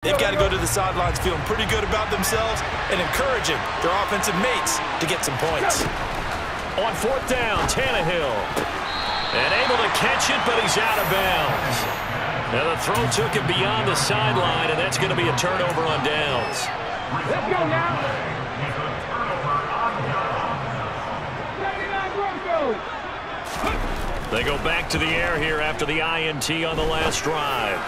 They've got to go to the sidelines feeling pretty good about themselves and encouraging their offensive mates to get some points. On fourth down, Tannehill. And able to catch it, but he's out of bounds. Now the throw took it beyond the sideline, and that's going to be a turnover on downs. Let's go now. They go back to the air here after the INT on the last drive.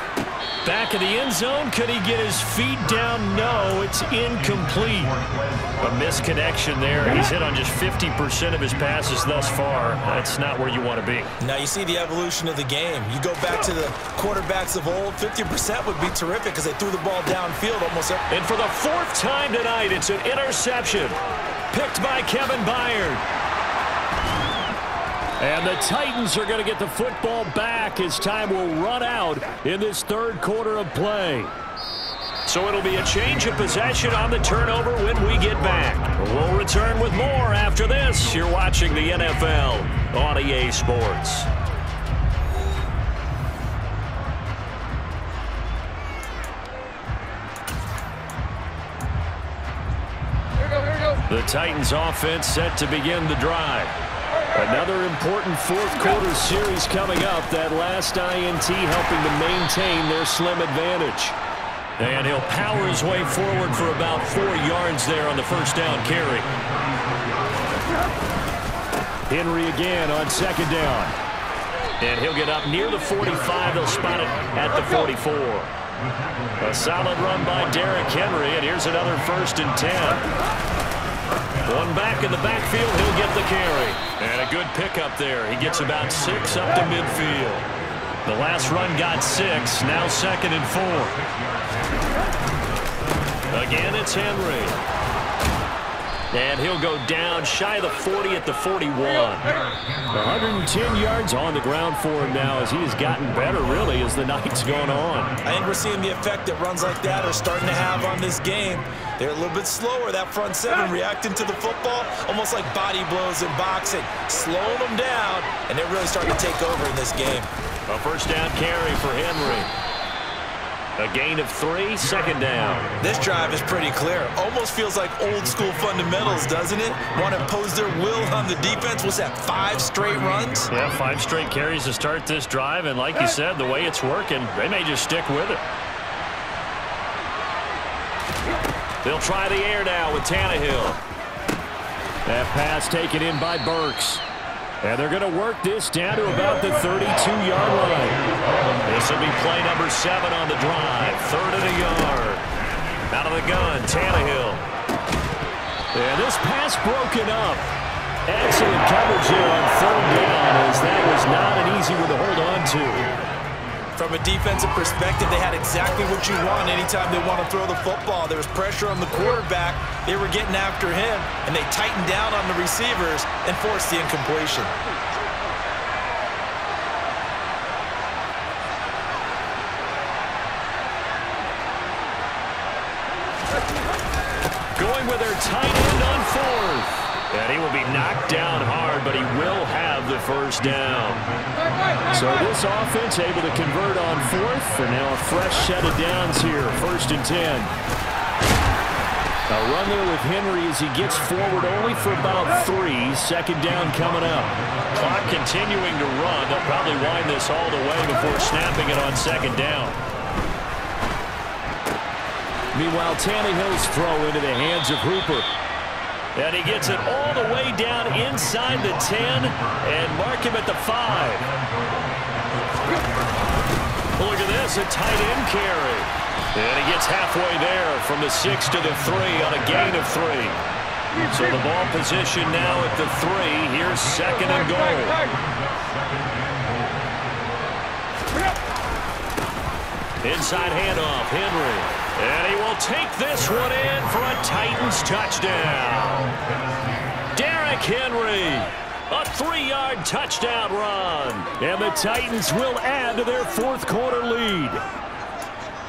Back in the end zone. Could he get his feet down? No, it's incomplete. A misconnection there. He's hit on just 50% of his passes thus far. That's not where you want to be. Now you see the evolution of the game. You go back to the quarterbacks of old, 50% would be terrific because they threw the ball downfield almost. And for the fourth time tonight, it's an interception. Picked by Kevin Byard. And the Titans are going to get the football back as time will run out in this third quarter of play. So it'll be a change of possession on the turnover when we get back. We'll return with more after this. You're watching the NFL on EA Sports. The Titans offense set to begin the drive. Another important fourth quarter series coming up. That last INT helping to maintain their slim advantage. And he'll power his way forward for about 4 yards there on the first down carry. Henry again on second down. And he'll get up near the 45. They'll spot it at the 44. A solid run by Derrick Henry, and here's another 1st and 10. One back in the backfield, he'll get the carry. And a good pickup there. He gets about 6 up to midfield. The last run got 6, now 2nd and 4. Again, it's Henry. And he'll go down shy of the 40 at the 41. 110 yards on the ground for him now as he has gotten better, really, as the night's gone on. I think we're seeing the effect that runs like that are starting to have on this game. They're a little bit slower, that front seven, reacting to the football, almost like body blows in boxing, slowing them down, and they're really starting to take over in this game. A first down carry for Henry. A gain of 3, 2nd down. This drive is pretty clear. Almost feels like old school fundamentals, doesn't it? Want to impose their will on the defense. What's that, 5 straight runs? Yeah, 5 straight carries to start this drive, and like you said, the way it's working, they may just stick with it. They'll try the air now with Tannehill. That pass taken in by Burks. And they're going to work this down to about the 32-yard line. This will be play number 7 on the drive. 3rd and a yard. Out of the gun, Tannehill. And this pass broken up. Excellent coverage here on 3rd down, as that was not an easy one to hold on to. From a defensive perspective, they had exactly what you want anytime they want to throw the football. There was pressure on the quarterback. They were getting after him, and they tightened down on the receivers and forced the incompletion. Going with their tight end on 4th. And he will be knocked down hard, but he will have the first down. So this offense able to convert on 4th, and now a fresh set of downs here, 1st and 10. A run there with Henry as he gets forward only for about 3. 2nd down coming up. Clock continuing to run. They'll probably wind this all the way before snapping it on 2nd down. Meanwhile, Tannehill's throw into the hands of Hooper. And he gets it all the way down inside the 10 and mark him at the 5. Look at this, a tight end carry. And he gets halfway there from the 6 to the 3 on a gain of 3. So the ball position now at the 3. Here's 2nd and goal. Inside handoff, Henry. And he will take this one in for a Titans touchdown. Derrick Henry, a 3-yard touchdown run. And the Titans will add to their 4th quarter lead.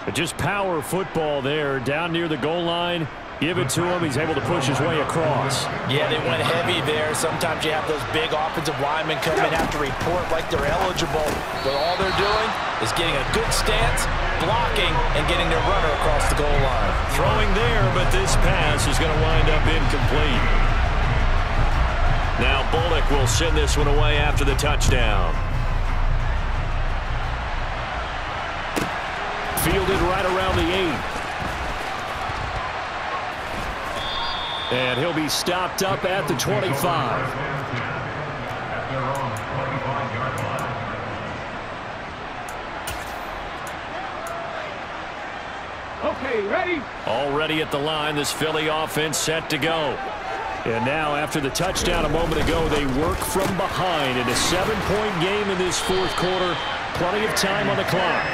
But just power football there down near the goal line. Give it to him. He's able to push his way across. Yeah, they went heavy there. Sometimes you have those big offensive linemen come in and have to report like they're eligible. But all they're doing is getting a good stance, blocking, and getting their runner across the goal line. Throwing there, but this pass is going to wind up incomplete. Now Bullock will send this one away after the touchdown. Fielded right around the 8. And he'll be stopped up at the 25. Okay, ready? Already at the line, this Philly offense set to go. And now, after the touchdown a moment ago, they work from behind in a 7-point game in this fourth quarter. Plenty of time on the clock.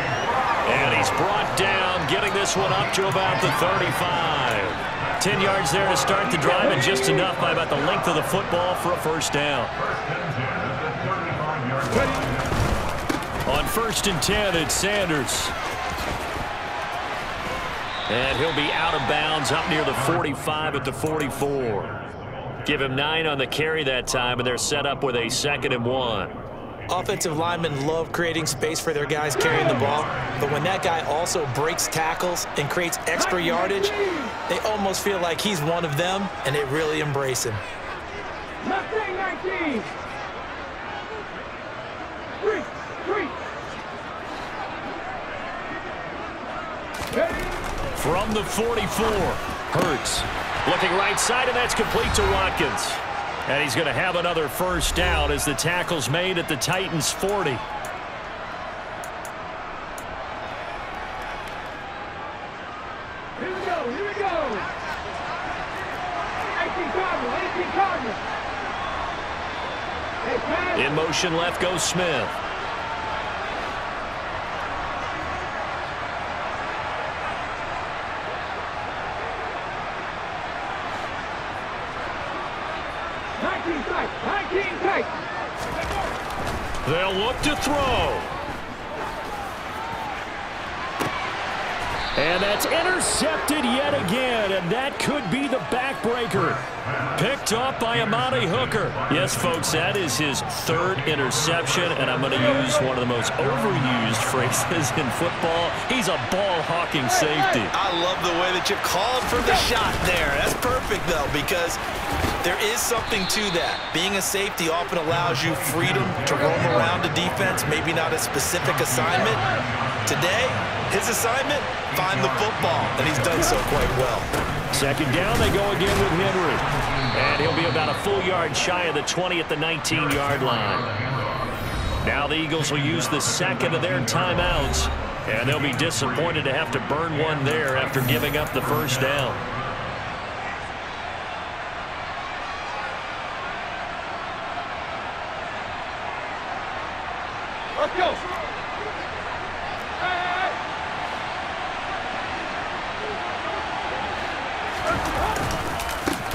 And he's brought down, getting this one up to about the 35. 10 yards there to start the drive, and just enough by about the length of the football for a first down. On 1st and 10, it's Sanders. And he'll be out of bounds up near the 45 at the 44. Give him 9 on the carry that time, and they're set up with a 2nd and 1. Offensive linemen love creating space for their guys carrying the ball, but when that guy also breaks tackles and creates extra yardage, they almost feel like he's one of them, and they really embrace him. 19. From the 44, Hurts looking right side, and that's complete to Watkins. And he's going to have another first down as the tackle's made at the Titans' 40. Here we go. 18 Cardinals. In motion left goes Smith. They'll look to throw. And that's intercepted yet again, and that could be the backbreaker. Picked up by Amani Hooker. Yes, folks, that is his 3rd interception, and I'm going to use one of the most overused phrases in football. He's a ball-hawking safety. I love the way that you called for the shot there. That's perfect, though, because there is something to that. Being a safety often allows you freedom to roam around the defense, maybe not a specific assignment. Today, his assignment, find the football, and he's done so quite well. 2nd down, they go again with Henry. And he'll be about a full yard shy of the 20 at the 19-yard line. Now the Eagles will use the 2nd of their timeouts, and they'll be disappointed to have to burn one there after giving up the first down. Let's go.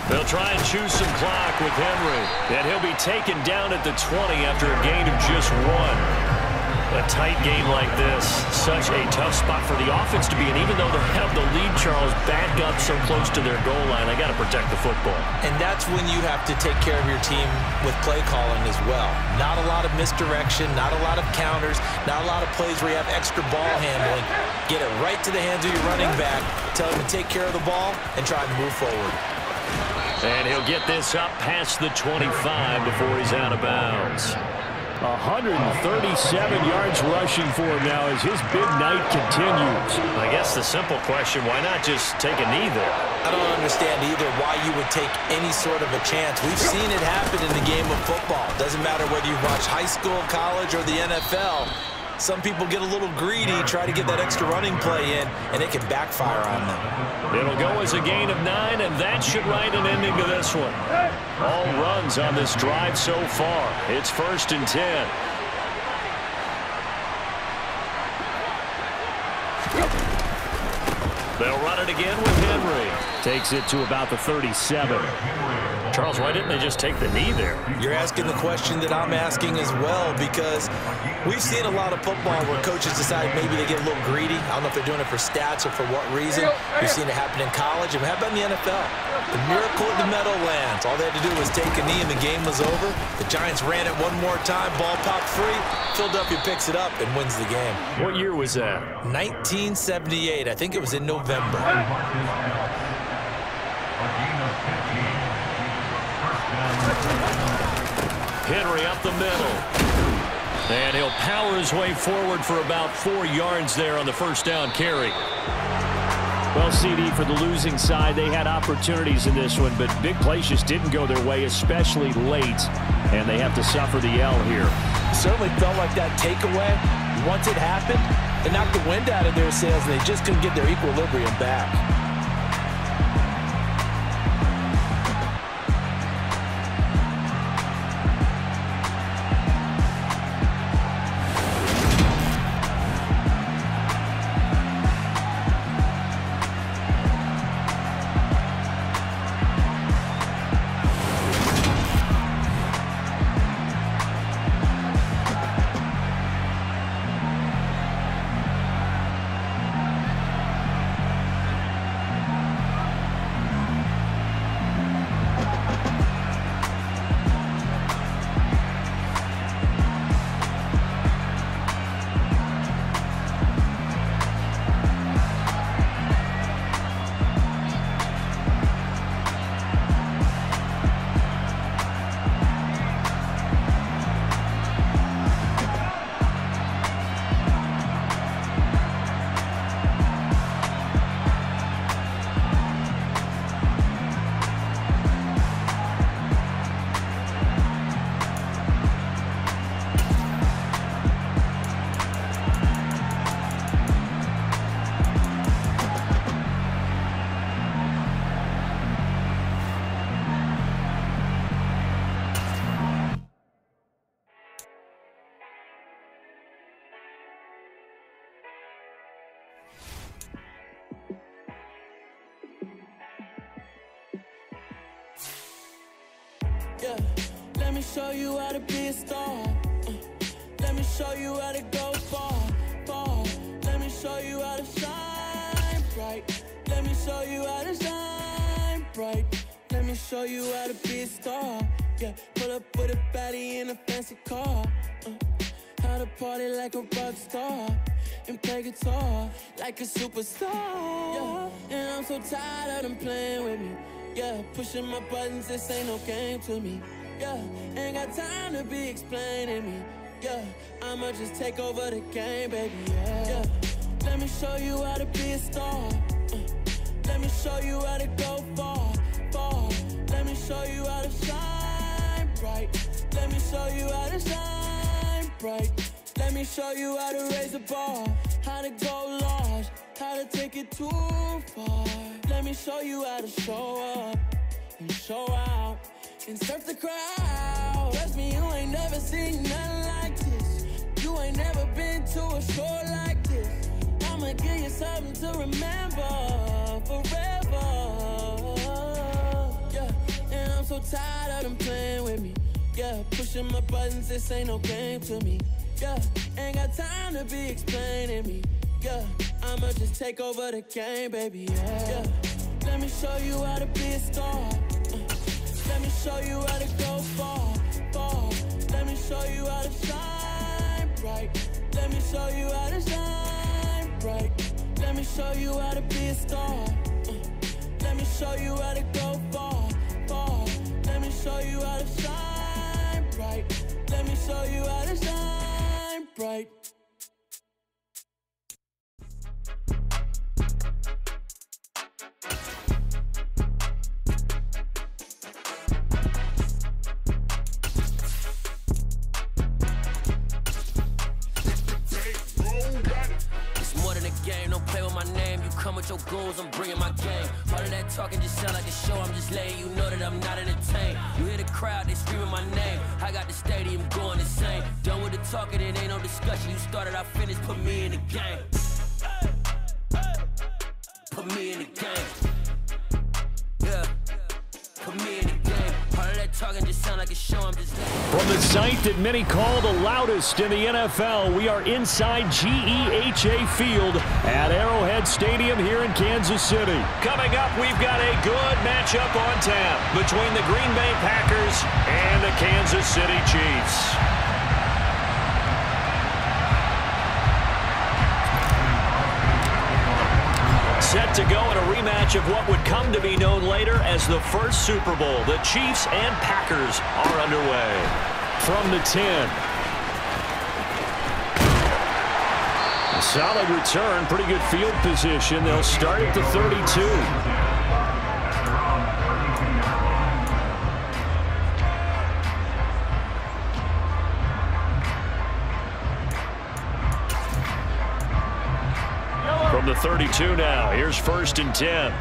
They'll try and choose some clock with Henry. And he'll be taken down at the 20 after a gain of just 1. A tight game like this, such a tough spot for the offense to be in. Even though they have the lead, Charles, back up so close to their goal line, they got to protect the football. And that's when you have to take care of your team with play calling as well. Not a lot of misdirection, not a lot of counters, not a lot of plays where you have extra ball handling. Get it right to the hands of your running back, tell him to take care of the ball, and try to move forward. And he'll get this up past the 25 before he's out of bounds. 137 yards rushing for him now as his big night continues. I guess the simple question, why not just take a knee there? I don't understand either why you would take any sort of a chance. We've seen it happen in the game of football. Doesn't matter whether you watch high school, college, or the NFL. Some people get a little greedy, try to get that extra running play in, and it can backfire on them. It'll go as a gain of 9, and that should write an ending to this one. All runs on this drive so far. It's 1st and 10. They'll run it again with Henry. Takes it to about the 37. Charles, why didn't they just take the knee there? You're asking the question that I'm asking as well, because we've seen a lot of football where coaches decide maybe they get a little greedy. I don't know if they're doing it for stats or for what reason. We've seen it happen in college, and how about in the NFL? The miracle of the Meadowlands. All they had to do was take a knee, and the game was over. The Giants ran it one more time. Ball popped free. Philadelphia picks it up and wins the game. What year was that? 1978. I think it was in November. Henry up the middle. And he'll power his way forward for about 4 yards there on the first down carry. Well, CD, for the losing side, they had opportunities in this one, but big plays just didn't go their way, especially late, and they have to suffer the L here. It certainly felt like that takeaway, once it happened, it knocked the wind out of their sails, and they just couldn't get their equilibrium back. Yeah, let me show you how to be a star. Let me show you how to go far, far. Let me show you how to shine bright. Let me show you how to shine bright. Let me show you how to be a star. Yeah, pull up with a baddie in a fancy car. How to party like a rock star and play guitar like a superstar. Yeah, and I'm so tired of them playing with me. Yeah, pushing my buttons, this ain't no game to me. Yeah, ain't got time to be explaining me. Yeah, I'ma just take over the game, baby. Yeah, let me show you how to be a star. Let me show you how to go far, far. Let me show you how to shine bright. Let me show you how to shine bright. Let me show you how to raise the bar, how to go large, how to take it too far. Let me show you how to show up and show out and surf the crowd. Trust me, you ain't never seen nothing like this. You ain't never been to a show like this. I'ma give you something to remember forever. Yeah, and I'm so tired of them playing with me. Yeah, pushing my buttons, this ain't no game to me. Yeah, ain't got time to be explaining me. Yeah, I'ma just take over the game, baby. Yeah, let me show you how to be a star. Let me show you how to go far, far. Let me show you how to shine bright. Let me show you how to shine bright. Let me show you how to be a star. Let me show you how to go far, far. Let me show you how to shine bright. Let me show you how to shine bright. Game, don't play with my name. You come with your goons, I'm bringing my game. All of that talking just sound like a show. I'm just letting you know that I'm not entertained. You hear the crowd, they screaming my name. I got the stadium going insane. Done with the talking, it ain't no discussion. You started, I finished, put me in the game. Put me in the game. Yeah, put me in the game. like a show, I'm just From the site that many call the loudest in the NFL, we are inside GEHA Field at Arrowhead Stadium here in Kansas City. Coming up, we've got a good matchup on tap between the Green Bay Packers and the Kansas City Chiefs. Set to go in a rematch of what would come to be known later as the first Super Bowl. The Chiefs and Packers are underway. From the 10. A solid return, pretty good field position. They'll start at the 32. From the 32 now, here's 1st and 10.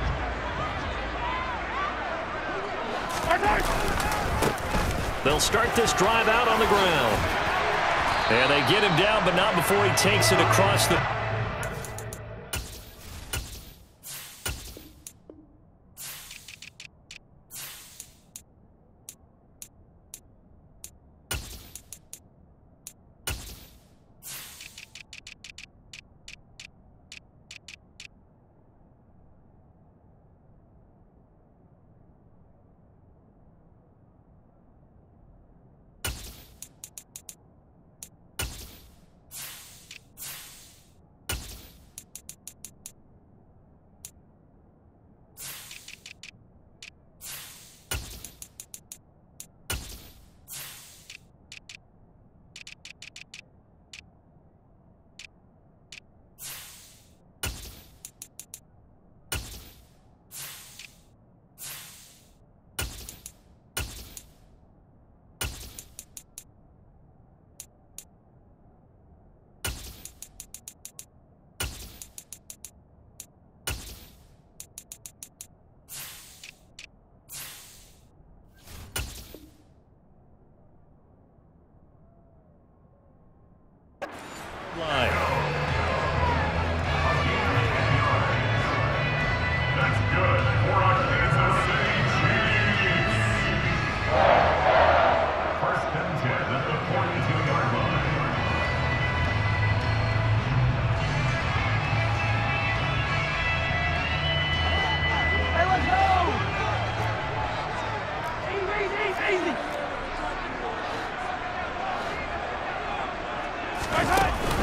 They'll start this drive out on the ground. And they get him down, but not before he takes it across the...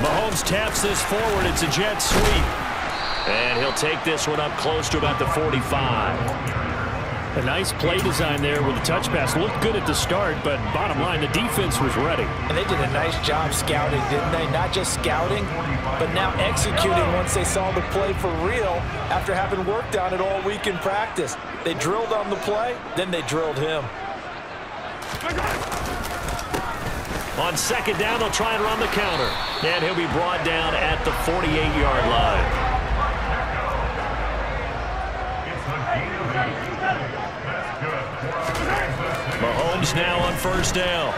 Mahomes taps this forward. It's a jet sweep. And he'll take this one up close to about the 45. A nice play design there with the touch pass. Looked good at the start, but bottom line, the defense was ready. And they did a nice job scouting, didn't they? Not just scouting, but now executing once they saw the play for real after having worked on it all week in practice. They drilled on the play, then they drilled him. On 2nd down, they'll try and run the counter. And he'll be brought down at the 48-yard line. Mahomes now on 1st down.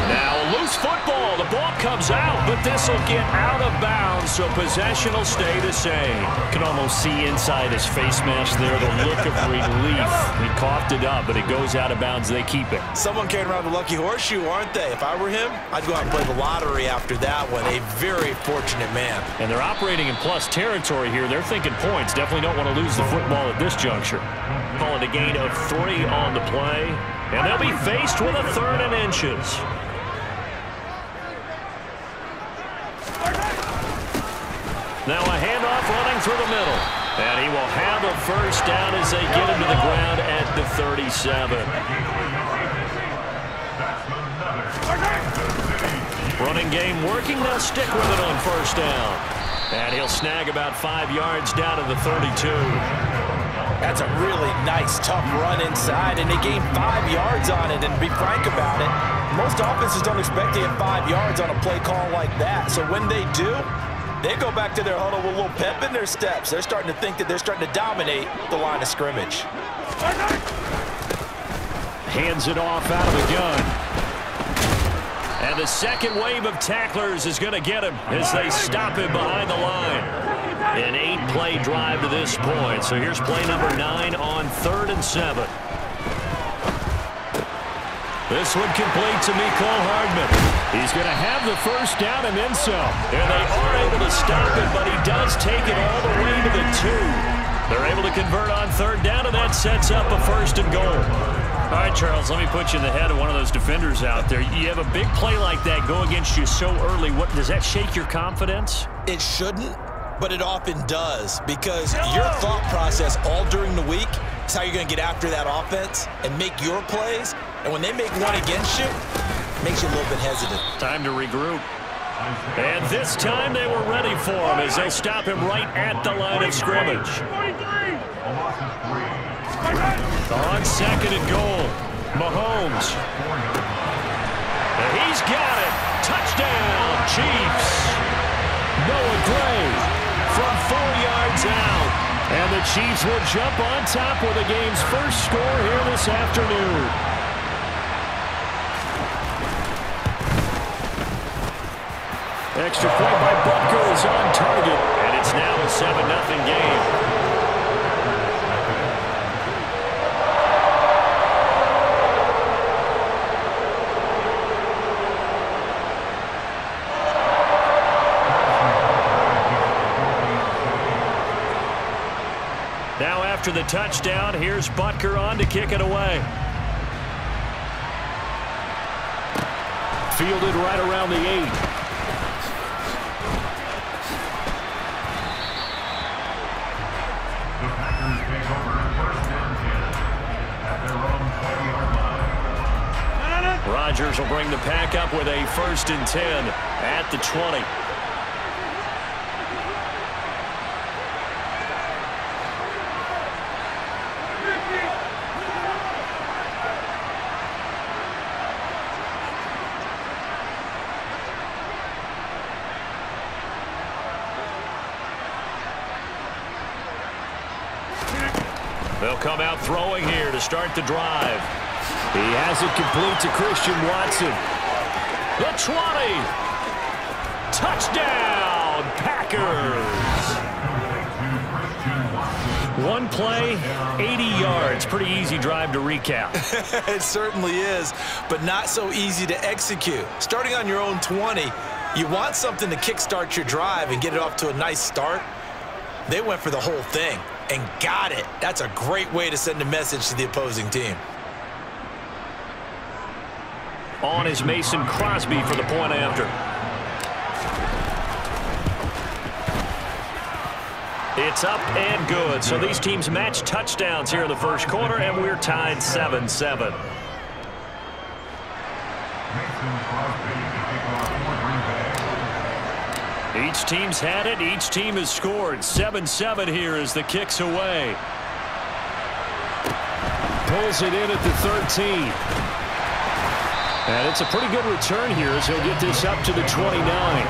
Now loose football. The ball comes out, but this will get out of bounds, so possession will stay the same. Can almost see inside his face mask there the look of relief. He coughed it up, but it goes out of bounds. They keep it. Someone came around the lucky horseshoe, aren't they? If I were him, I'd go out and play the lottery after that one. A very fortunate man. And they're operating in plus territory here. They're thinking points. Definitely don't want to lose the football at this juncture. Calling a gain of 3 on the play. And they'll be faced with a 3rd and inches. Now a handoff running through the middle. And he will have a 1st down as they get him to the ground at the 37. Running game working. They'll stick with it on 1st down. And he'll snag about 5 yards down to the 32. That's a really nice, tough run inside, and they gained 5 yards on it. And to be frank about it, most offenses don't expect to get 5 yards on a play call like that. So when they do, they go back to their huddle with a little pep in their steps. They're starting to think that they're starting to dominate the line of scrimmage. Hands it off out of the gun. And the second wave of tacklers is going to get him as they stop him behind the line. An 8-play drive to this point. So here's play number 9 on 3rd and 7. This one complete to Mecole Hardman. He's going to have the first down and then some. And they are able to stop it, but he does take it all the way to the 2. They're able to convert on third down, and that sets up a first and goal. All right, Charles, let me put you in the head of one of those defenders out there. You have a big play like that go against you so early. What does that shake your confidence? It shouldn't, but it often does, because your thought process all during the week is how you're going to get after that offense and make your plays. And when they make one against you, it makes you a little bit hesitant. Time to regroup. And this time they were ready for him as they stop him right at the line of scrimmage. On second and goal, Mahomes. And he's got it. Touchdown, Chiefs. Noah Gray from 4 yards out. And the Chiefs will jump on top with the game's first score here this afternoon. Extra point by Butker is on target, and it's now a 7-0 game. Now after the touchdown, here's Butker on to kick it away. Fielded right around the 8. Rodgers will bring the pack up with a 1st and 10 at the 20. They'll come out throwing here to start the drive. He has it complete to Christian Watson. The 20. Touchdown, Packers. One play, 80 yards. Pretty easy drive to recap. It certainly is, but not so easy to execute. Starting on your own 20, you want something to kickstart your drive and get it off to a nice start. They went for the whole thing and got it. That's a great way to send a message to the opposing team. On is Mason Crosby for the point after. It's up and good. So these teams match touchdowns here in the first quarter, and we're tied 7-7. Each team's had it. Each team has scored. 7-7 here as the kick's away. Pulls it in at the 13. And it's a pretty good return here as he'll get this up to the 29.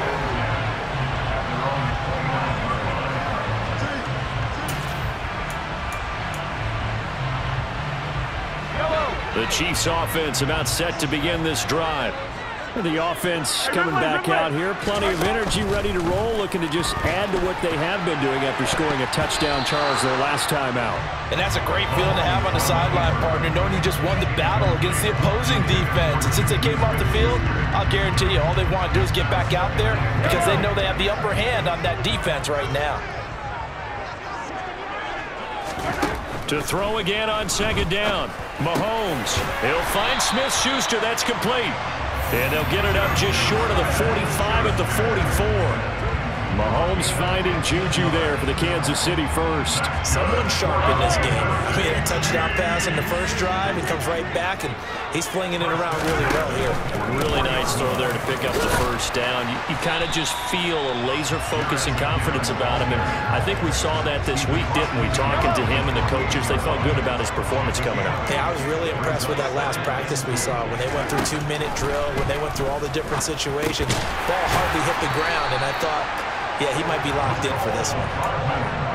The Chiefs offense about set to begin this drive. The offense coming back out here. Plenty of energy, ready to roll, looking to just add to what they have been doing after scoring a touchdown, Charles, their last time out. And that's a great feeling to have on the sideline, partner, knowing you just won the battle against the opposing defense. And since they came off the field, I'll guarantee you all they want to do is get back out there because they know they have the upper hand on that defense right now. To throw again on second down. Mahomes. He'll find Smith-Schuster. That's complete. And they'll get it up just short of the 45 at the 44. Mahomes finding Juju there for the Kansas City first. Someone sharp in this game. He had a touchdown pass in the first drive. He comes right back, and he's flinging it around really well here. A really nice throw there to pick up the first down. You kind of just feel a laser focus and confidence about him. And I think we saw that this week, didn't we? Talking to him and the coaches, they felt good about his performance coming up. Yeah, I was really impressed with that last practice we saw when they went through 2-minute drill, when they went through all the different situations. Ball hardly hit the ground, and I thought, yeah, he might be locked in for this one.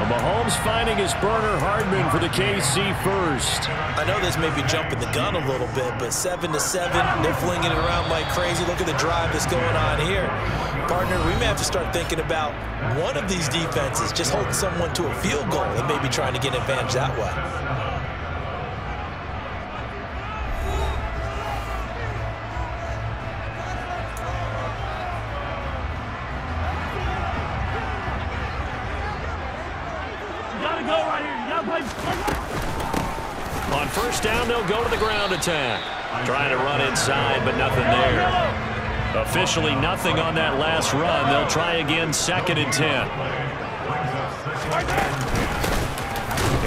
Well, Mahomes finding his burner Hardman for the KC first. I know this may be jumping the gun a little bit, but 7-7, they're flinging it around like crazy. Look at the drive that's going on here. Partner, we may have to start thinking about one of these defenses just holding someone to a field goal and maybe trying to get an advantage that way. gotta go right here. You gotta play. On first down, they'll go to the ground attack. Trying to run inside, but nothing there. Officially nothing on that last run. They'll try again 2nd and 10.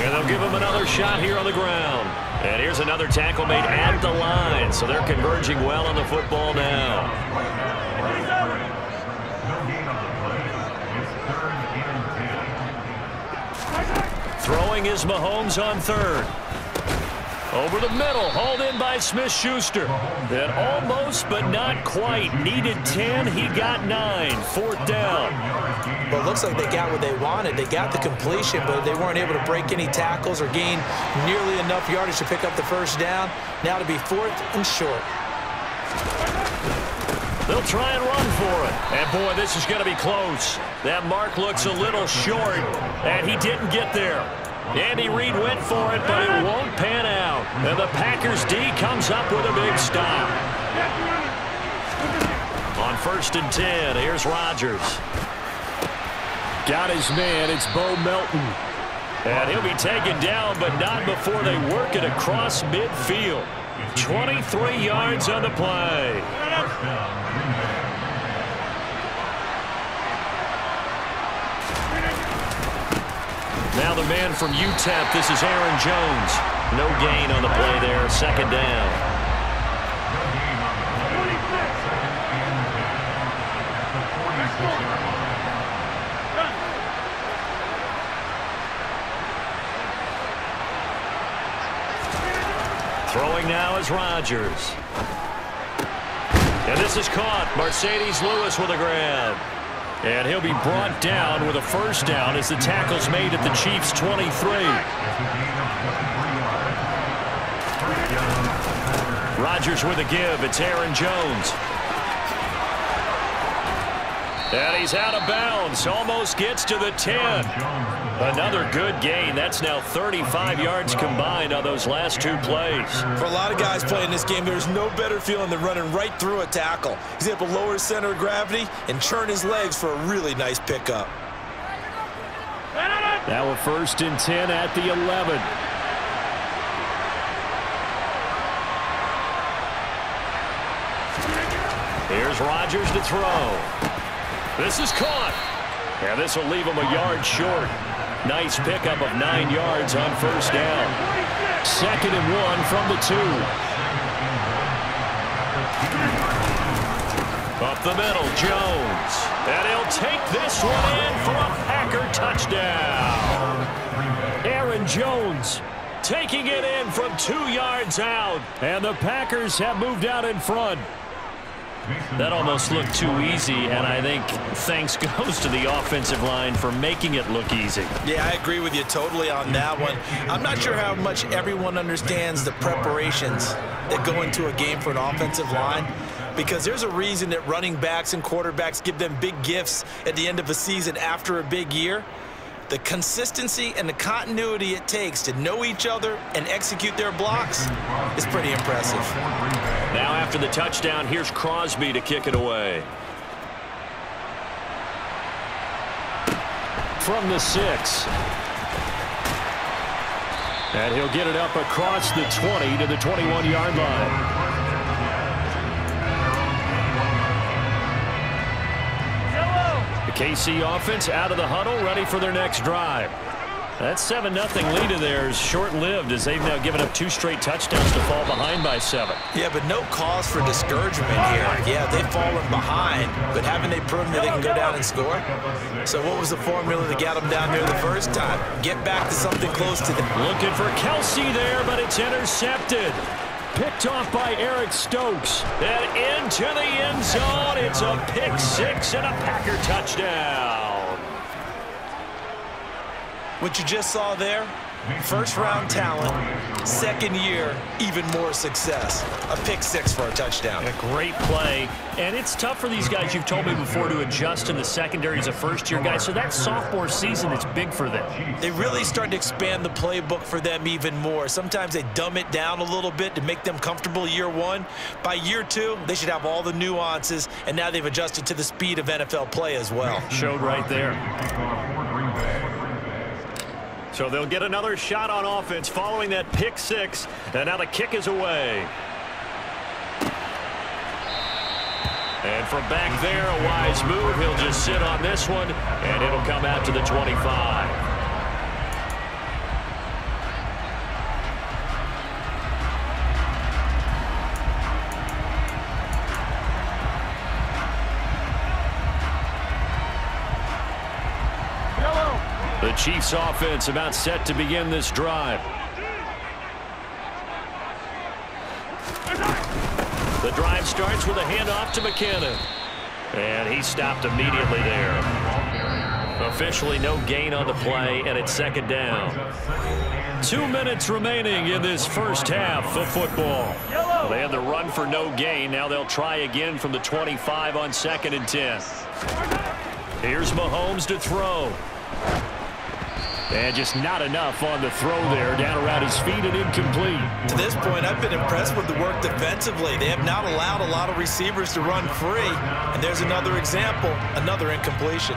And they'll give him another shot here on the ground. And here's another tackle made at the line. So they're converging well on the football now. Throwing is Mahomes on 3rd. Over the middle, hauled in by Smith-Schuster. That almost, but not quite. Needed 10, he got 9. 4th down. Well, it looks like they got what they wanted. They got the completion, but they weren't able to break any tackles or gain nearly enough yardage to pick up the first down. Now to be 4th and short. They'll try and run for it. And, boy, this is going to be close. That mark looks a little short, and he didn't get there. Andy Reid went for it, but it won't pan out. And the Packers D comes up with a big stop. On 1st and 10, here's Rodgers. Got his man, it's Bo Melton. And he'll be taken down, but not before they work it across midfield. 23 yards on the play. Now the man from UTEP, this is Aaron Jones. No gain on the play there, 2nd down. Throwing now is Rodgers. And this is caught. Mercedes Lewis with a grab. And he'll be brought down with a first down as the tackle's made at the Chiefs' 23. Rodgers with a give. It's Aaron Jones. And he's out of bounds. Almost gets to the 10. Another good gain. That's now 35 yards combined on those last 2 plays. For a lot of guys playing this game, there's no better feeling than running right through a tackle. He's able to lower his center of gravity and churn his legs for a really nice pickup. Now a 1st and 10 at the 11. Here's Rodgers to throw. This is caught. And this will leave him a yard short. Nice pickup of 9 yards on first down. 2nd and 1 from the 2. Up the middle, Jones. And he'll take this one in for a Packer touchdown. Aaron Jones taking it in from 2 yards out. And the Packers have moved out in front. That almost looked too easy, and I think thanks goes to the offensive line for making it look easy. Yeah, I agree with you totally on that one. I'm not sure how much everyone understands the preparations that go into a game for an offensive line, because there's a reason that running backs and quarterbacks give them big gifts at the end of a season after a big year. The consistency and the continuity it takes to know each other and execute their blocks is pretty impressive. Now after the touchdown, here's Crosby to kick it away. From the 6. And he'll get it up across the 20 to the 21-yard line. KC offense out of the huddle, ready for their next drive. That 7-0 lead of theirs short-lived as they've now given up 2 straight touchdowns to fall behind by 7. Yeah, but no cause for discouragement here. Yeah, they've fallen behind, but haven't they proven that they can go down and score? So what was the formula that got them down there the first time? Get back to something close to them. Looking for Kelsey there, but it's intercepted. Picked off by Eric Stokes. And into the end zone. It's a pick 6 and a Packer touchdown. What you just saw there, first-round talent, second year, even more success. A pick 6 for a touchdown. A great play. And it's tough for these guys, you've told me before, to adjust in the secondary as a first-year guy. So that sophomore season is big for them. They really start to expand the playbook for them even more. Sometimes they dumb it down a little bit to make them comfortable year 1. By year 2, they should have all the nuances, and now they've adjusted to the speed of NFL play as well. Showed right there. So they'll get another shot on offense following that pick six. And now the kick is away. And from back there, a wise move. He'll just sit on this one, and it'll come out to the 25. The Chiefs offense about set to begin this drive. The drive starts with a handoff to McKinnon. And he stopped immediately there. Officially no gain on the play, and it's second down. 2 minutes remaining in this first half of football. They had the run for no gain. Now they'll try again from the 25 on 2nd and 10. Here's Mahomes to throw. And just not enough on the throw there. Down around his feet and incomplete. To this point, I've been impressed with the work defensively. They have not allowed a lot of receivers to run free. And there's another example, another incompletion.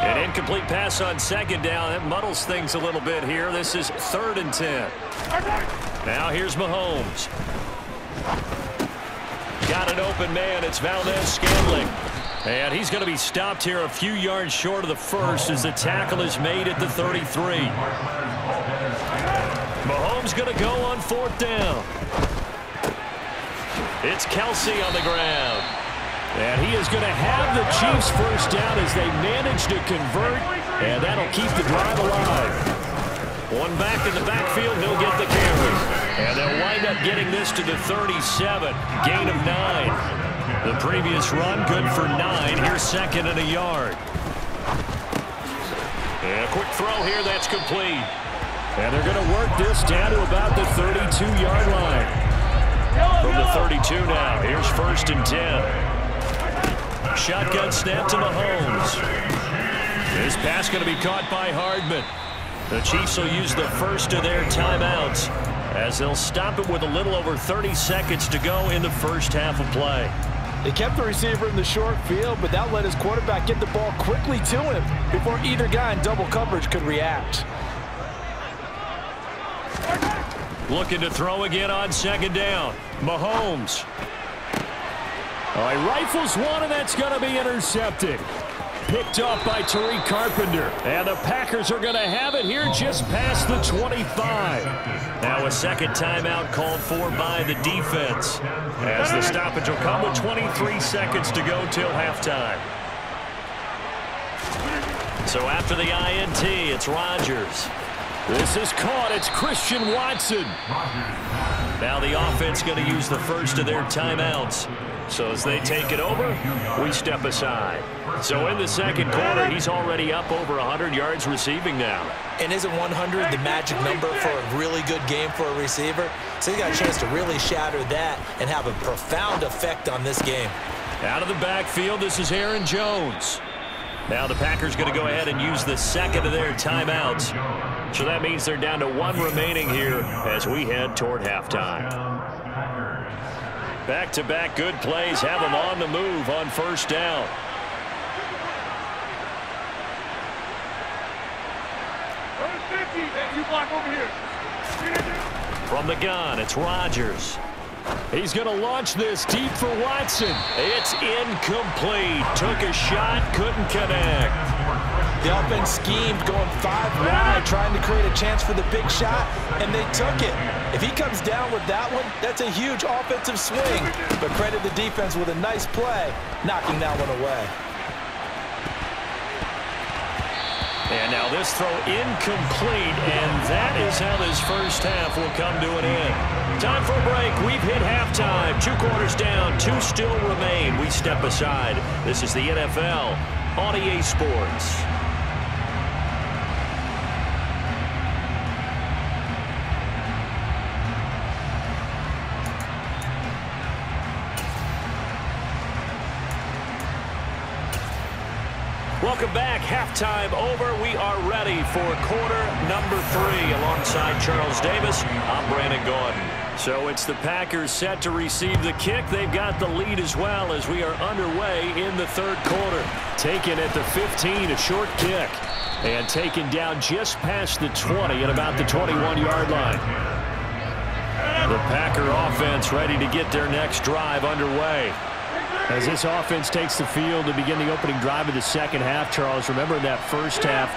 An incomplete pass on 2nd down. That muddles things a little bit here. This is 3rd and 10. Now here's Mahomes. Got an open man. It's Valdez-Scantling. And he's going to be stopped here a few yards short of the first as the tackle is made at the 33. Mahomes going to go on 4th down. It's Kelsey on the ground. And he is going to have the Chiefs first down as they manage to convert, and that'll keep the drive alive. One back in the backfield, he'll get the carry. And they'll wind up getting this to the 37, gain of 9. The previous run, good for 9. Here's 2nd and a yard. And a quick throw here, that's complete. And they're going to work this down to about the 32-yard line. From the 32 now, here's 1st and 10. Shotgun snap to Mahomes. This pass going to be caught by Hardman. The Chiefs will use the first of their timeouts as they'll stop it with a little over 30 seconds to go in the first half of play. They kept the receiver in the short field, but that let his quarterback get the ball quickly to him before either guy in double coverage could react. Looking to throw again on 2nd down. Mahomes. All right, rifles one, and that's going to be intercepted. Picked off by Tariq Carpenter. And the Packers are going to have it here just past the 25. Now a second timeout called for by the defense, as the stoppage will come with 23 seconds to go till halftime. So after the INT, it's Rodgers. This is caught. It's Christian Watson. Now the offense going to use the first of their timeouts. So as they take it over, we step aside. So in the second quarter, he's already up over 100 yards receiving now. And isn't 100 the magic number for a really good game for a receiver? So he got a chance to really shatter that and have a profound effect on this game. Out of the backfield, this is Aaron Jones. Now the Packers going to go ahead and use the second of their timeouts. So that means they're down to 1 remaining here as we head toward halftime. Back-to-back good plays have them on the move on 1st down. From the gun, it's Rodgers. He's going to launch this deep for Watson. It's incomplete. Took a shot, couldn't connect. The offense schemed going 5 wide, trying to create a chance for the big shot, and they took it. If he comes down with that one, that's a huge offensive swing. But credit the defense with a nice play, knocking that one away. And now this throw incomplete, and that is how this first half will come to an end. Time for a break. We've hit halftime. 2 quarters down, 2 still remain. We step aside. This is the NFL on EA Sports. Welcome back. Halftime over. We are ready for quarter number 3. Alongside Charles Davis, I'm Brandon Gordon. So it's the Packers set to receive the kick. They've got the lead as well as we are underway in the third quarter. Taken at the 15, a short kick. And taken down just past the 20 at about the 21-yard line. The Packer offense ready to get their next drive underway. As this offense takes the field to begin the opening drive of the second half, Charles, remember in that first half,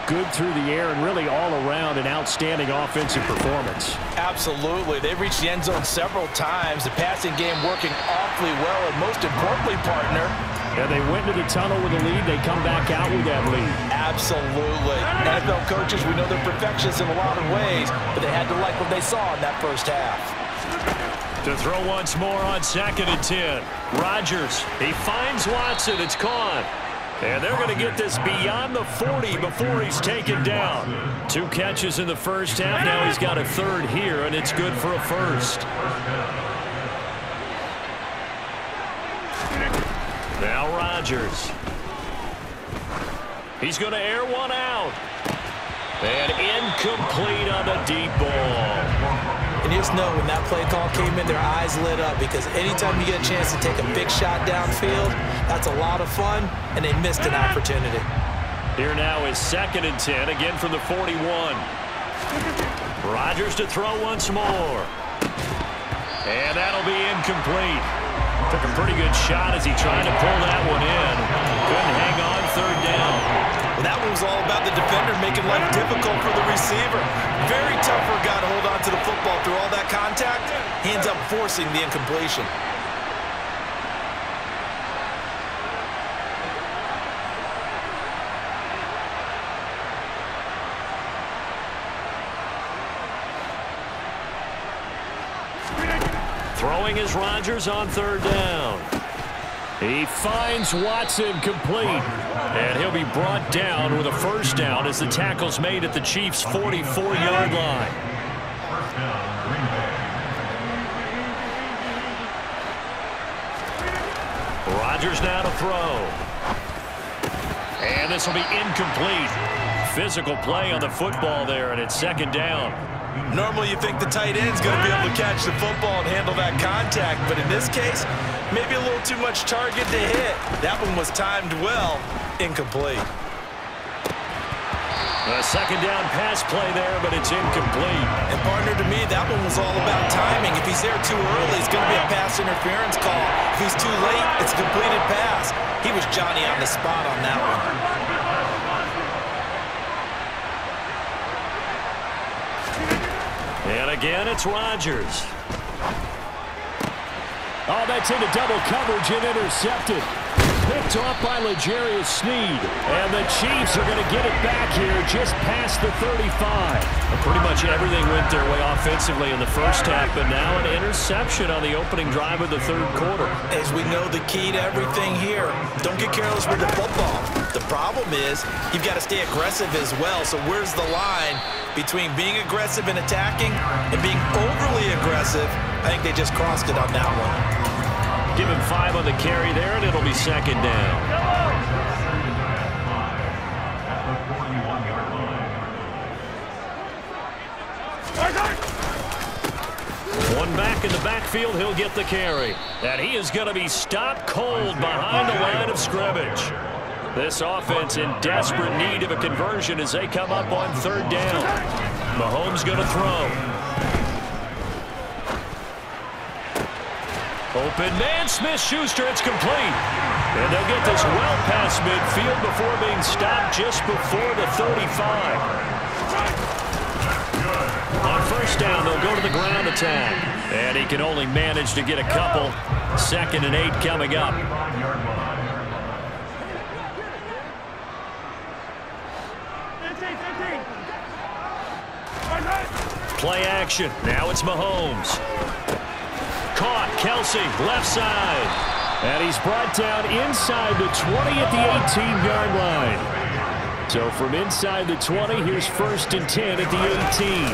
good through the air and really all around an outstanding offensive performance. Absolutely. They've reached the end zone several times. The passing game working awfully well, and most importantly, partner, and they went to the tunnel with a lead. They come back out with that lead. Absolutely. NFL coaches, we know they're perfectionists in a lot of ways, but they had to like what they saw in that first half. To throw once more on 2nd and 10. Rodgers, he finds Watson. It's caught. And they're going to get this beyond the 40 before he's taken down. 2 catches in the first half. Now he's got a third here, and it's good for a first. Now Rodgers. He's going to air one out. And incomplete on the deep ball. And you just know when that play call came in, their eyes lit up, because anytime you get a chance to take a big shot downfield, that's a lot of fun, and they missed an opportunity. Here now is 2nd and 10, again from the 41. Rodgers to throw once more. And that'll be incomplete. Took a pretty good shot as he tried to pull that one in. Couldn't hang on 3rd down. Well, that one was all about the defender making life difficult for the receiver. Very tough for a guy to hold on to the football through all that contact. He ends up forcing the incompletion. Throwing is Rodgers on 3rd down. He finds Watson complete. And he'll be brought down with a first down as the tackle's made at the Chiefs' 44-yard line. Rodgers now to throw. And this will be incomplete. Physical play on the football there, and it's 2nd down. Normally you think the tight end's going to be able to catch the football and handle that contact, but in this case, maybe a little too much target to hit. That one was timed well. Incomplete. A 2nd down pass play there, but it's incomplete. And partner, to me, that one was all about timing. If he's there too early, it's going to be a pass interference call. If he's too late, it's a completed pass. He was Johnny on the spot on that one. And again, it's Rodgers. Oh, that's into double coverage and intercepted. Picked off by L'Jarius Sneed. And the Chiefs are going to get it back here just past the 35. Well, pretty much everything went their way offensively in the first half, but now an interception on the opening drive of the third quarter. As we know, the key to everything here, don't get careless with the football. The problem is you've got to stay aggressive as well. So where's the line between being aggressive and attacking and being overly aggressive? I think they just crossed it on that one. Give him 5 on the carry there, and it'll be 2nd down. One back in the backfield, he'll get the carry. And he is going to be stopped cold behind the line of scrimmage. This offense in desperate need of a conversion as they come up on 3rd down. Mahomes going to throw. Open man, Smith-Schuster, it's complete. And they'll get this well past midfield before being stopped just before the 35. On 1st down, they'll go to the ground attack. And he can only manage to get a couple. 2nd and 8 coming up. Play action. Now it's Mahomes. Caught. Kelsey, left side. And he's brought down inside the 20 at the 18-yard line. So from inside the 20, here's 1st and 10 at the 18.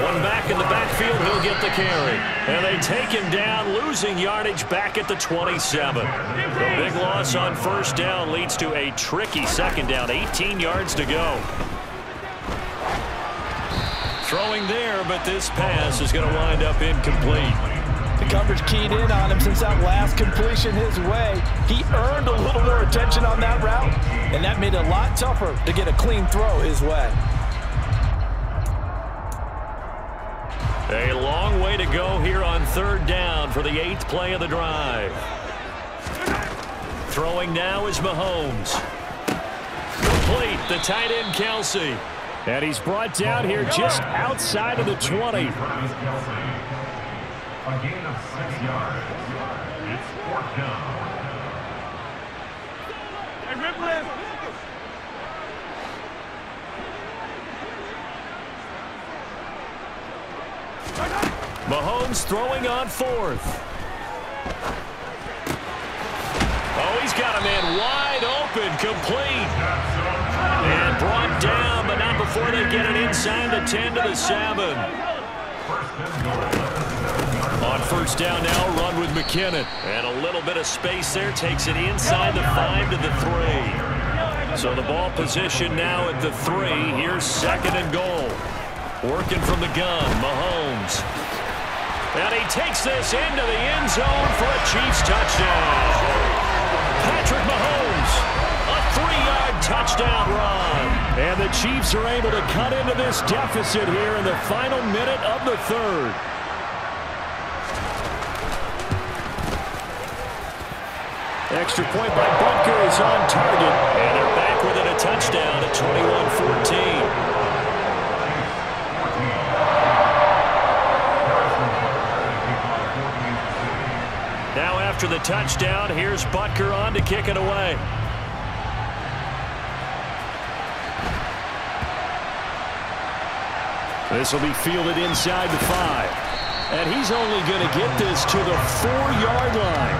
One back in the backfield, he'll get the carry. And they take him down, losing yardage back at the 27. The big loss on 1st down leads to a tricky 2nd down, 18 yards to go. Throwing there, but this pass is going to wind up incomplete. The coverage keyed in on him since that last completion his way. He earned a little more attention on that route, and that made it a lot tougher to get a clean throw his way. A long way to go here on 3rd down for the 8th play of the drive. Throwing now is Mahomes. Complete, the tight end Kelsey. And he's brought down here just outside of the 20. A gain of 6 yards. It's 4th down. Mahomes throwing on 4th. Oh, he's got a man wide open, complete. And brought down, but not before they get it inside the 10 to the 7. On 1st down now, run with McKinnon. And a little bit of space there, takes it inside the 5 to the 3. So the ball position now at the 3. Here's 2nd and goal. Working from the gun, Mahomes. And he takes this into the end zone for a Chiefs touchdown. Patrick Mahomes, a 3-yard touchdown run. And the Chiefs are able to cut into this deficit here in the final minute of the 3rd. Extra point by Butker is on target. And they're back within a touchdown at 21-14. Now after the touchdown, here's Butker on to kick it away. This will be fielded inside the 5. And he's only going to get this to the 4-yard line.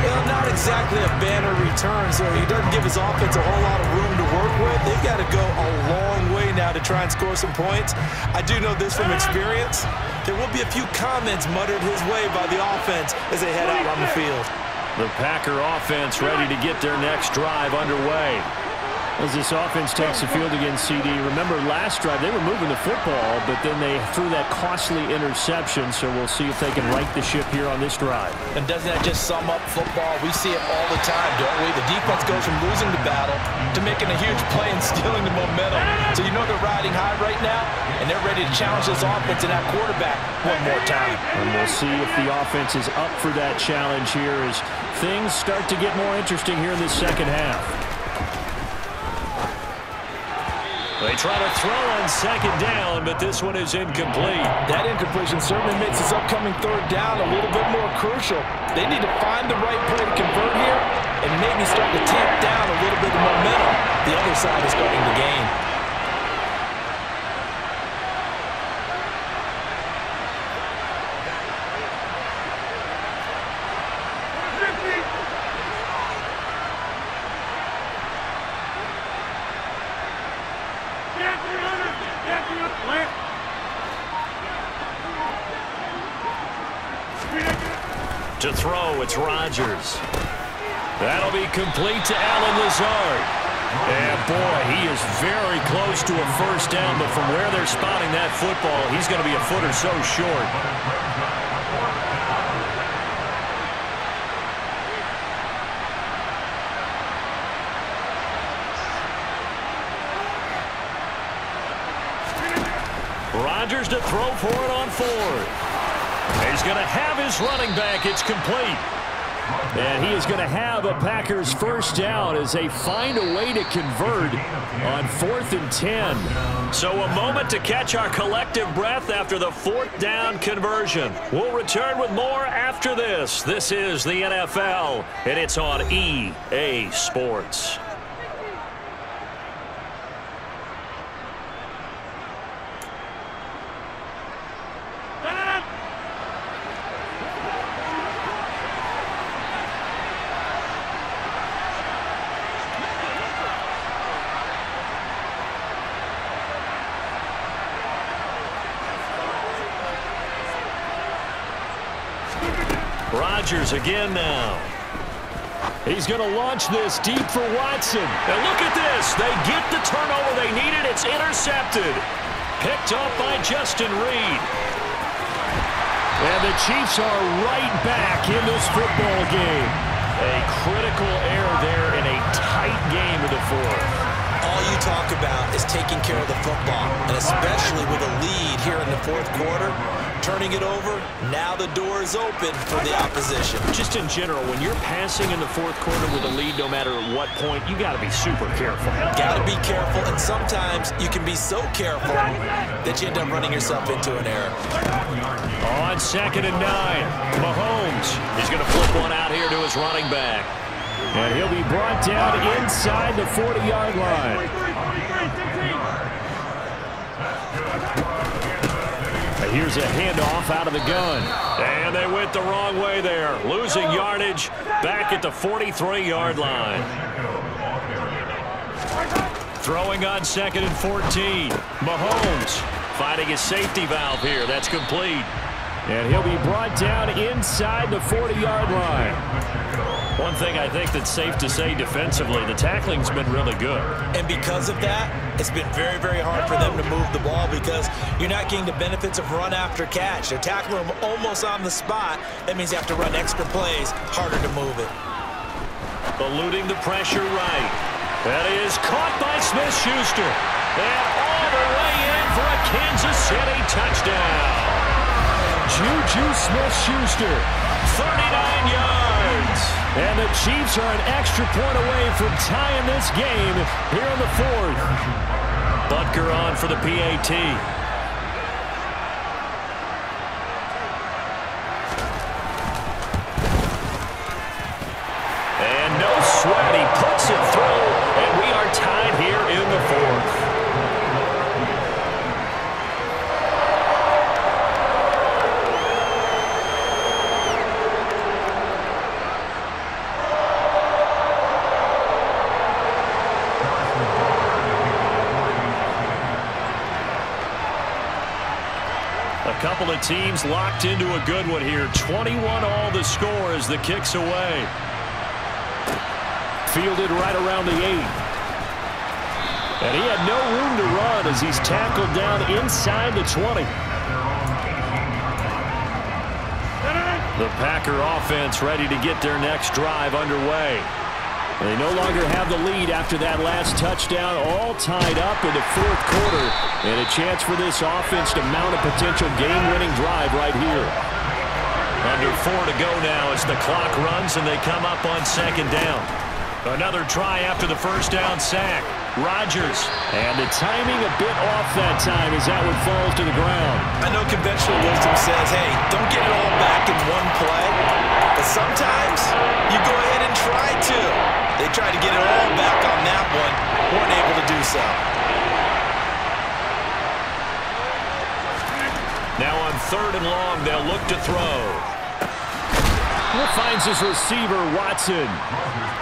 Well, not exactly a banner return, so he doesn't give his offense a whole lot of room to work with. They've got to go a long way now to try and score some points. I do know this from experience. There will be a few comments muttered his way by the offense as they head out on the field. The Packer offense ready to get their next drive underway. As this offense takes the field against CD, remember last drive they were moving the football, but then they threw that costly interception, so we'll see if they can right the ship here on this drive. And doesn't that just sum up football? We see it all the time, don't we? The defense goes from losing the battle to making a huge play and stealing the momentum. So you know they're riding high right now, and they're ready to challenge this offense and that quarterback one more time. And we'll see if the offense is up for that challenge here as things start to get more interesting here in the second half. They try to throw on 2nd down, but this one is incomplete. That incompletion certainly makes this upcoming 3rd down a little bit more crucial. They need to find the right play to convert here and maybe start to tamp down a little bit of momentum. The other side is starting to gain. To throw, it's Rodgers. That'll be complete to Allen Lazard. And boy, he is very close to a 1st down, but from where they're spotting that football, he's going to be a foot or so short. Rodgers to throw for it on 4th. He's going to have his running back. It's complete. And he is going to have a Packers 1st down as they find a way to convert on 4th and 10. So a moment to catch our collective breath after the 4th down conversion. We'll return with more after this. This is the NFL, and it's on EA Sports. Rodgers again now. He's going to launch this deep for Watson. And look at this. They get the turnover they needed. It's intercepted. Picked off by Justin Reed. And the Chiefs are right back in this football game. A critical error there in a tight game in the fourth. All you talk about is taking care of the football, and especially with a lead here in the fourth quarter, turning it over, now the door is open for the opposition. Just in general, when you're passing in the fourth quarter with a lead, no matter at what point, you got to be super careful. Got to be careful, and sometimes you can be so careful that you end up running yourself into an error. On 2nd and 9, Mahomes is going to flip one out here to his running back. And he'll be brought down inside the 40-yard line. And here's a handoff out of the gun. And they went the wrong way there. Losing yardage back at the 43-yard line. Throwing on 2nd and 14. Mahomes finding his safety valve here. That's complete. And he'll be brought down inside the 40-yard line. One thing I think that's safe to say defensively, the tackling's been really good. And because of that, it's been very, very hard for them to move the ball because you're not getting the benefits of run after catch. They're tackling them almost on the spot. That means you have to run extra plays, harder to move it. Eluding the pressure right. That is caught by Smith-Schuster. And all the way in for a Kansas City touchdown. Juju Smith-Schuster, 39 yards. And the Chiefs are an extra point away from tying this game here in the fourth. Butker on for the PAT. And no sweat, he puts it through, and we are tied here in the fourth. A couple of teams locked into a good one here. 21 all the score as the kick's away. Fielded right around the 8. And he had no room to run as he's tackled down inside the 20. The Packer offense ready to get their next drive underway. They no longer have the lead after that last touchdown, all tied up in the fourth quarter, and a chance for this offense to mount a potential game-winning drive right here. Under 4 to go now as the clock runs and they come up on 2nd down. Another try after the first down sack. Rodgers. And the timing a bit off that time as that one falls to the ground. I know conventional wisdom says, hey, don't get it all back in one play. But sometimes you go ahead and try to. They tried to get it all back on that one. Weren't able to do so. Now on 3rd and long, they'll look to throw. Finds his receiver, Watson.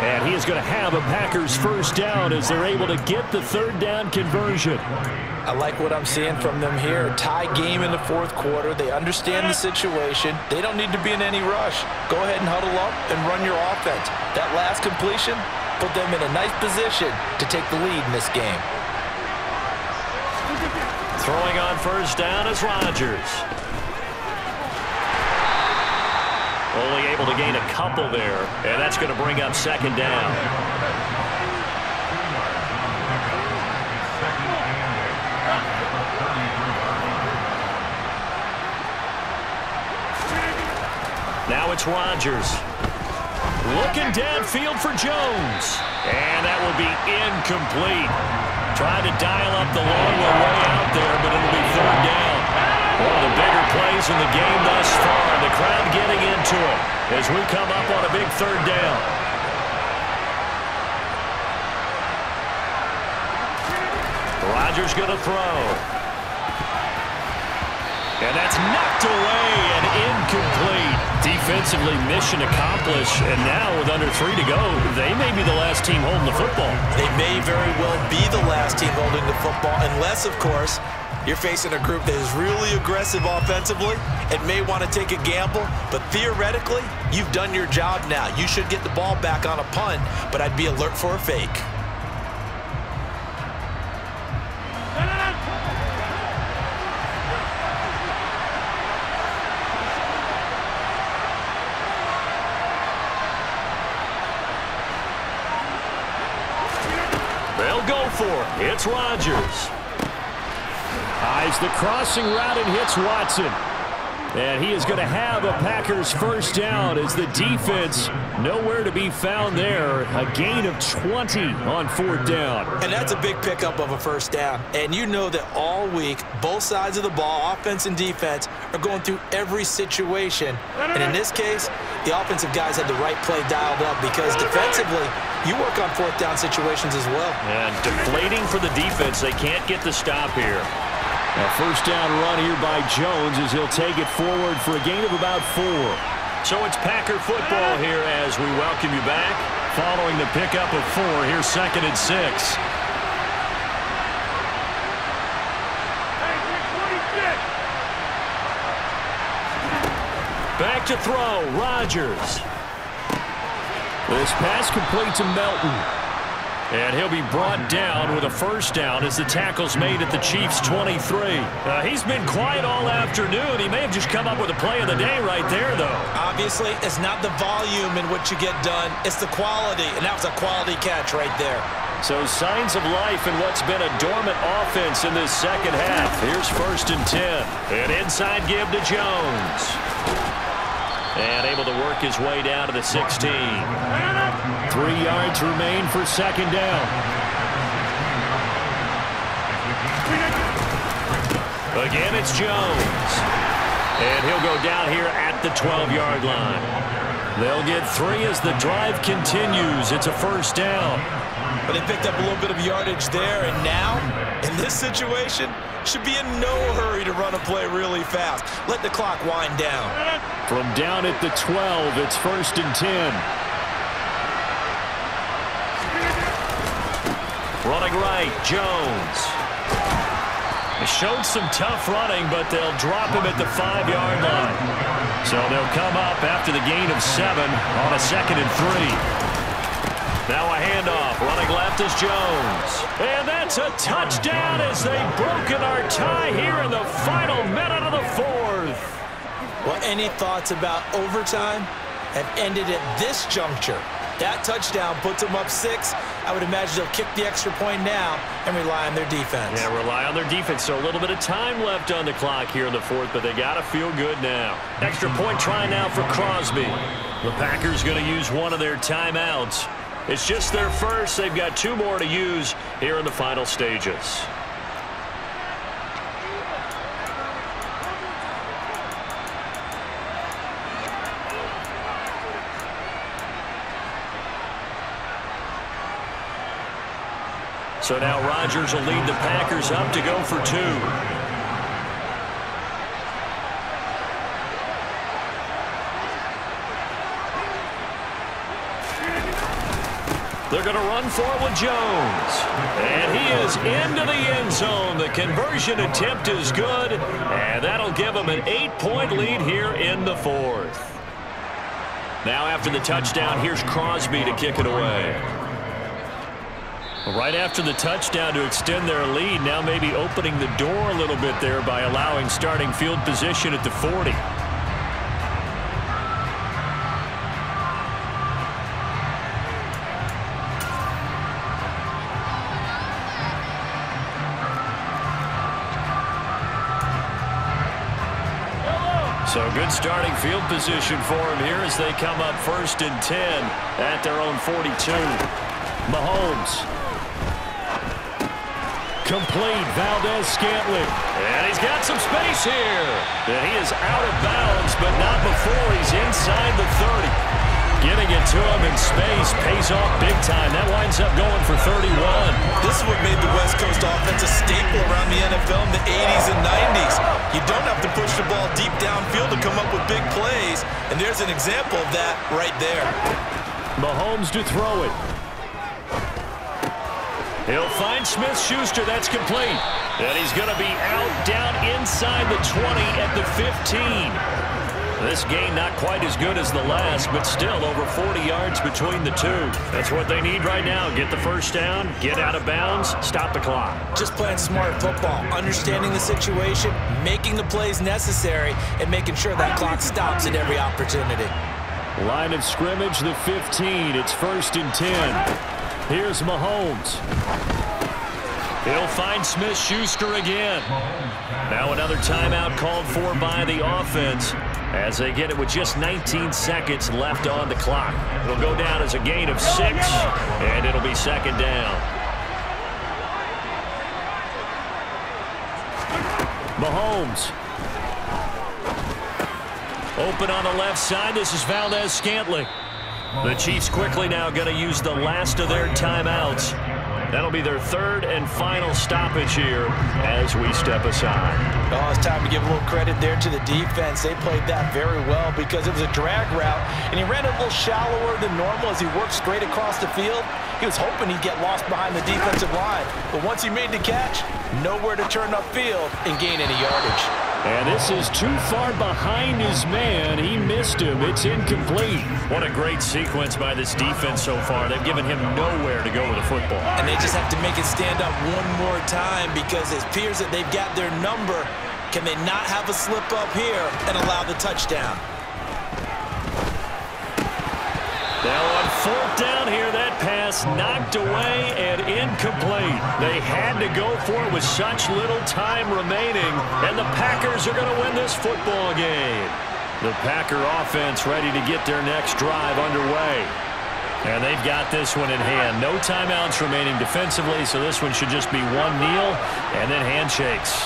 And he is going to have a Packers first down as they're able to get the 3rd down conversion. I like what I'm seeing from them here. Tie game in the fourth quarter. They understand the situation. They don't need to be in any rush. Go ahead and huddle up and run your offense. That last completion put them in a nice position to take the lead in this game. Throwing on first down is Rodgers. Only able to gain a couple there, and that's going to bring up 2nd down. Now it's Rodgers. Looking downfield for Jones. And that will be incomplete. Trying to dial up the long way out there, but it'll be 3rd down. One of the bigger plays in the game thus far. The crowd getting into it as we come up on a big 3rd down. Rodgers going to throw. And that's knocked away and incomplete. Defensively, mission accomplished. And now with under 3 to go, they may be the last team holding the football. They may very well be the last team holding the football, unless, of course, you're facing a group that is really aggressive offensively and may want to take a gamble. But theoretically, you've done your job now. You should get the ball back on a punt, but I'd be alert for a fake. They'll go for it. It's Rodgers. Eyes the crossing route and hits Watson. And he is going to have a Packers first down as the defense nowhere to be found there. A gain of 20 on 4th down. And that's a big pickup of a first down. And you know that all week, both sides of the ball, offense and defense, are going through every situation. And in this case, the offensive guys had the right play dialed up because defensively, you work on 4th down situations as well. And deflating for the defense. They can't get the stop here. A first down run here by Jones as he'll take it forward for a gain of about 4. So it's Packer football here as we welcome you back. Following the pickup of 4, here's 2nd and 6. Back to throw, Rodgers. This pass complete to Melton. And he'll be brought down with a first down as the tackle's made at the Chiefs' 23. He's been quiet all afternoon. He may have just come up with a play of the day right there, though. Obviously, it's not the volume in what you get done. It's the quality, and that was a quality catch right there. So signs of life in what's been a dormant offense in this second half. Here's 1st and 10. An inside give to Jones. And able to work his way down to the 16. 3 yards remain for 2nd down. Again, it's Jones. And he'll go down here at the 12-yard line. They'll get 3 as the drive continues. It's a first down. But they picked up a little bit of yardage there, and now, in this situation, should be in no hurry to run a play really fast. Let the clock wind down. From down at the 12, it's 1st and 10. Running right, Jones. He showed some tough running, but they'll drop him at the 5-yard line. So they'll come up after the gain of 7 on a 2nd and 3. Now a handoff. Running left is Jones. And that's a touchdown as they've broken our tie here in the final minute of the 4th. Well, any thoughts about overtime have ended at this juncture. That touchdown puts them up 6. I would imagine they'll kick the extra point now and rely on their defense. Yeah, rely on their defense. So a little bit of time left on the clock here in the 4th, but they got to feel good now. Extra point try now for Crosby. The Packers going to use one of their timeouts. It's just their first. They've got 2 more to use here in the final stages. So now Rodgers will lead the Packers up to go for 2. They're going to run for it with Jones. And he is into the end zone. The conversion attempt is good. And that'll give him an 8-point lead here in the 4th. Now after the touchdown, here's Crosby to kick it away. Right after the touchdown to extend their lead, now maybe opening the door a little bit there by allowing starting field position at the 40. So good starting field position for him here as they come up 1st and 10 at their own 42. Mahomes. Complete. Valdez-Scantling. And he's got some space here. And he is out of bounds, but not before he's inside the 30. Getting it to him in space pays off big time. That winds up going for 31. This is what made the West Coast offense a staple around the NFL in the 80s and 90s. You don't have to push the ball deep downfield to come up with big plays, and there's an example of that right there. Mahomes to throw it. He'll find Smith-Schuster. That's complete. And he's going to be out down inside the 20 at the 15. This game not quite as good as the last, but still over 40 yards between the 2. That's what they need right now. Get the first down, get out of bounds, stop the clock. Just playing smart football, understanding the situation, making the plays necessary, and making sure that clock stops at every opportunity. Line of scrimmage, the 15. It's 1st and 10. Here's Mahomes. He'll find Smith-Schuster again. Now another timeout called for by the offense as they get it with just 19 seconds left on the clock. It'll go down as a gain of 6, and it'll be second down. Mahomes. Open on the left side. This is Valdez-Scantling. The Chiefs quickly now going to use the last of their timeouts. That'll be their third and final stoppage here as we step aside. Oh, it's time to give a little credit there to the defense. They played that very well because it was a drag route, and he ran a little shallower than normal as he worked straight across the field. He was hoping he'd get lost behind the defensive line, but once he made the catch, nowhere to turn upfield and gain any yardage. And this is too far behind his man. He missed him. It's incomplete. What a great sequence by this defense so far. They've given him nowhere to go with the football. And they just have to make it stand up one more time because it appears that they've got their number. Can they not have a slip up here and allow the touchdown? Now on fourth down here, that pass knocked away and incomplete. They had to go for it with such little time remaining, and the Packers are going to win this football game. The Packer offense ready to get their next drive underway. And they've got this one in hand. No timeouts remaining defensively, so this one should just be one kneel and then handshakes.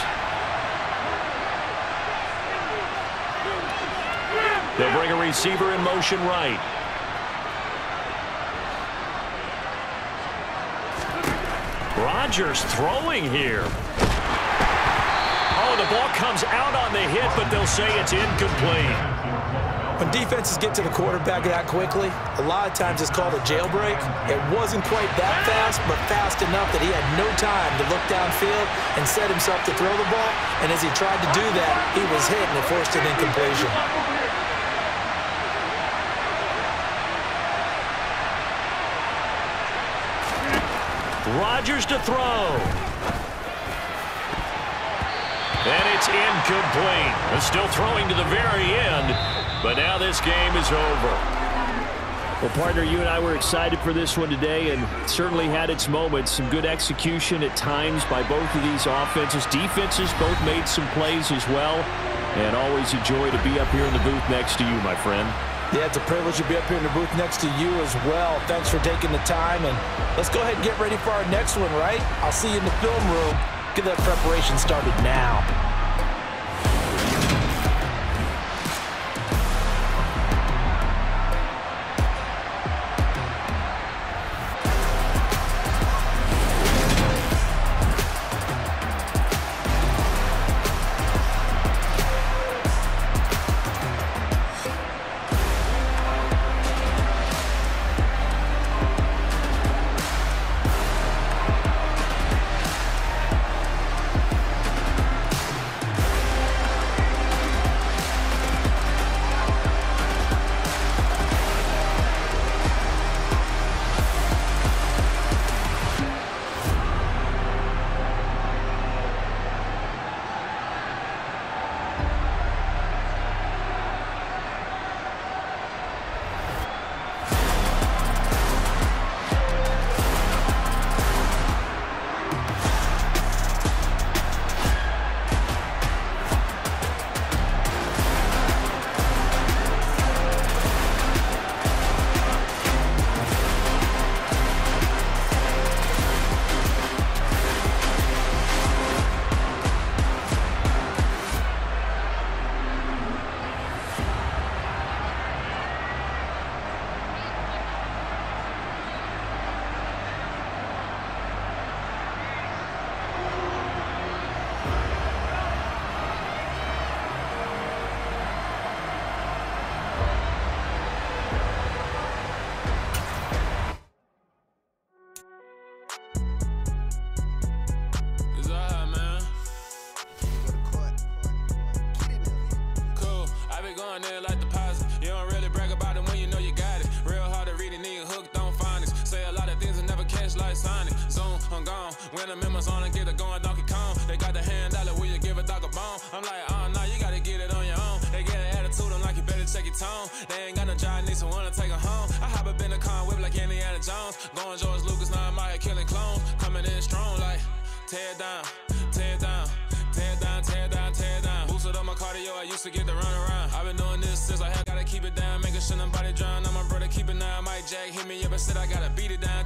They'll bring a receiver in motion right. Rodgers throwing here. Oh, the ball comes out on the hit, but they'll say it's incomplete. When defenses get to the quarterback that quickly, a lot of times it's called a jailbreak. It wasn't quite that fast, but fast enough that he had no time to look downfield and set himself to throw the ball. And as he tried to do that, he was hit and it forced an incompletion. Rodgers to throw. And it's incomplete. They're still throwing to the very end, but now this game is over. Well, partner, you and I were excited for this one today, and it certainly had its moments. Some good execution at times by both of these offenses. Defenses both made some plays as well, and always a joy to be up here in the booth next to you, my friend. Yeah, it's a privilege to be up here in the booth next to you as well. Thanks for taking the time, and let's go ahead and get ready for our next one, right? I'll see you in the film room. Get that preparation started now. When the members on and get it going Donkey Kong, they got the hand dollar, will you give a dog a bone? I'm like, oh no, you gotta get it on your own. They get an attitude, I'm like, you better check your tone. They ain't got no job, need someone to take her home. I hop up in the car, whip like Indiana Jones. Going George Lucas, now I'm out here killing clones. Coming in strong like tear it down, tear it down, tear it down, tear it down, tear it down. Boosted up my cardio, I used to get to run around. I've been doing this since I had, gotta keep it down, making sure nobody drown. I'm my brother, keep it now. Mike Jack hit me up and said I gotta beat it down.